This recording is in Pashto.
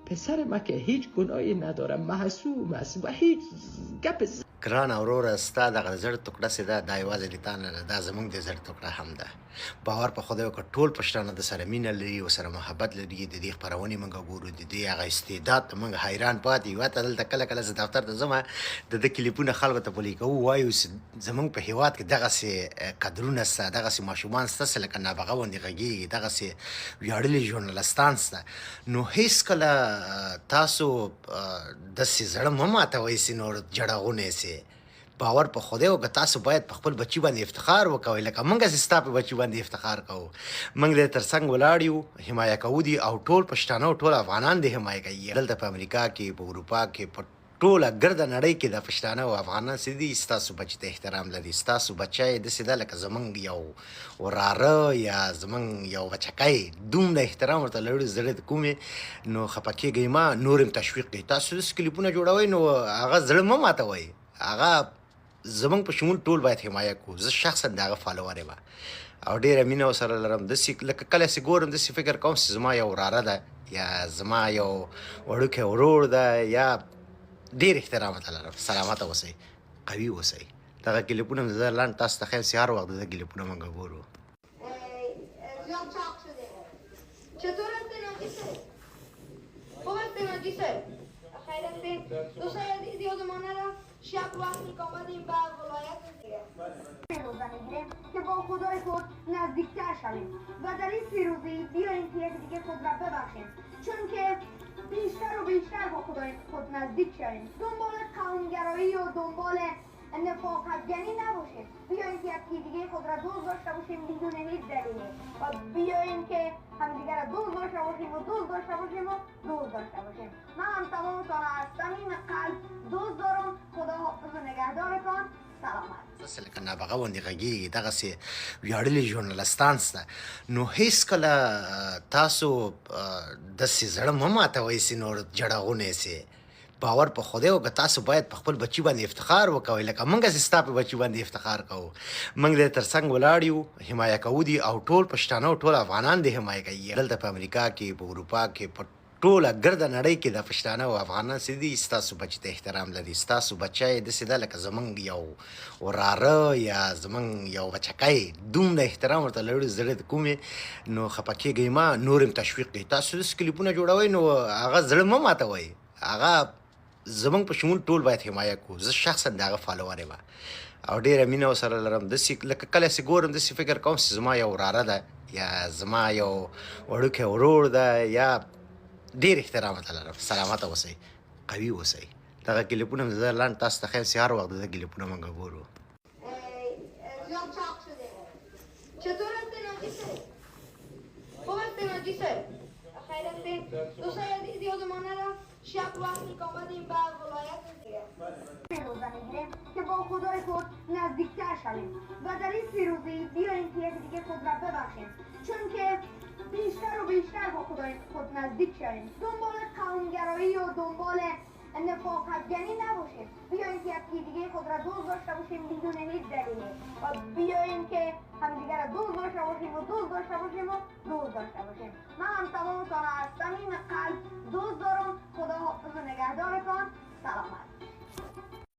پسر ما که هیچ گناهی نداره، معصوم است و هیچ گپ ګران اوروره ستا دغه زړه ټوکړه چې ده دا یوازې د تا نه ده، دا زموږ د زړه ټوکړه هم ده. باور په خدای وکړه ټول پښتانه د سره مینه لري، ورسره محبت لري. د دې خپرونې موږ ګورو، د دې هغه استعداد ته موږ حیران پاتې یو. ته دلته کله کله زه دفتر ته ځم، د ده کلیپونه خلکو ته پلي کوو، وایو زموږ په هېواد کې دغسې قدرونه شته، دغسې ماشومان شته چې لکه نابغه غوندې غږېږي، دغسې ویاړلي ژورنالستان شته. نو هېڅکله تاسو داسې زړه مه ماتوئ چې نور جړغونی سي. باور په خدای وکړه، تاسو باید په خپل بچي باندې افتخار وکوئ، لکه موږ چې ستا په بچي باندې افتخار کوو. موږ د تر څنګ ولاړ یو، حمایه کوو دي، او ټول پښتانه او ټول افغانان دې حمایه کوي. دلته په امریکا کې، په اروپا کې، په ټوله ګرده نړۍ کې د پښتانه او افغانان چې دي، ستاسو بچي ته احترام لري. ستاسو بچی داسې ده لکه زموږ یو وراره یا زموږ یو بچکی، دومره احترام ورته لرو زړه د کومې. نو خفه کېږئ مه، نور هم تشویق کړئ. تاسو داسې کلیپونه جوړوئ نو هغه زړه مه ماتوئ، هغه زموږ په شمول ټول باید حمایه کړو. زه شخصا د هغه فالوور یم او ډېره مینه ورسره لرم. داسې لکه کله چې ګورم داسې فکر کوم چې زما یو وراره ده یا زما یو وړوکی ورور ده، یا ډېر احترام ورته لرم. سلامته اوسئ، قوي اوسئ. دغه کلیپونه مې زه لاندې تاسو ته ښیم چې هر وخت د ده کلیپونه موږ ګورو. زیاد چاق شده. چطور هستی ناجیسه؟ خوب هستی ناجیسه؟ خیر هستی؟ دوستای عزیز یادمانه را شب وقتی که آمدیم به ولایت دیگه روزه میگیریم که با خدای خود نزدیکتر شویم و در این پیروزی بیاییم که یکی دیگه خود را ببخشیم، چون که بیشتر و بیشتر با خدای خود نزدیک شویم. دنبال قومگرایی و دنبال نفاق افکنی نباشیم. بیاییم که یکی دیگه خود را دوست داشته باشیم بدون هیچ دلیلی، و بیاییم که همدیگر را دوست داشته باشیم و دوست داشته باشیم و دوست داشته باشیم. من هم تمامتان از صمیم قلب دوست دارم. خدا حافظ و نگهدارتان. سلامت. داسې لکه نابغه غوندې غږېږي، دغسې ویاړلي ژورنالستان شته. نو هېڅکله تاسو داسې زړه مه ماتوئ چې نور جړغونی سي. باور په خدای وکړه، تاسو باید په خپل بچي باندې افتخار وکوئ، لکه موږ چې ستا په بچي باندې افتخار کوو. موږ د تر څنګ ولاړ یو، حمایه کوو دي، او ټول پښتانه او ټول افغانان دې حمایه کوي. دلته په امریکا کې، په اروپا کې، په ټوله ګرده نړۍ کې د پښتانه او افغانان چې دي، ستاسو بچي ته احترام لري. ستاسو بچی داسې ده لکه زموږ یو وراره یا زموږ یو بچکی، دومره احترام ورته لرو زړه د کومې. نو خفه کېږئ مه، نور هم تشویق کړئ. تاسو داسې کلیپونه جوړوئ نو هغه زړه مه ماتوئ، هغه زموږ په شمول ټول باید حمایه کړو. زه شخصا د هغه فالوور یم او ډېره مینه ورسره لرم. داسې لکه کله چې ګورم داسې فکر کوم چې زما یو وراره ده یا زما یو وړوکی ورور ده، یا ډېر احترام ورته لرم. سلامته اوسئ، قوي اوسئ. دغه کلیپونه مې زه لاندې تاسو ته ښیم چې هر وخت د ده کلیپونه موږ ګورو. زیاد چاق شده. چطور هستی ناجیسه؟ خوب هستی ناجیسه؟ خیر هستی؟ دوستای عزیز یادمانه را شب وقتی که آمدیم به ولایت دیگه روزه میگیریم که با خدای خود نزدیکتر شویم و در این پیروزی بیاییم که یکی دیگه خود را ببخشیم، چون که بیشتر و بیشتر با خدای خود نزدیک شویم. دنبال قومگرایی و دنبال نفاق افکنی نباشیم. بیاییم که یکی دیگه خود را دوست داشته باشیم بدون هیچ دلیلی، و بیاییم که همدیگر را دوست داشته باشیم و دوست داشته باشیم و دوست داشته باشیم. من هم تمامتان از صمیم قلب دوست دارم. خدا حافظ و نگهدارتان. سلامت.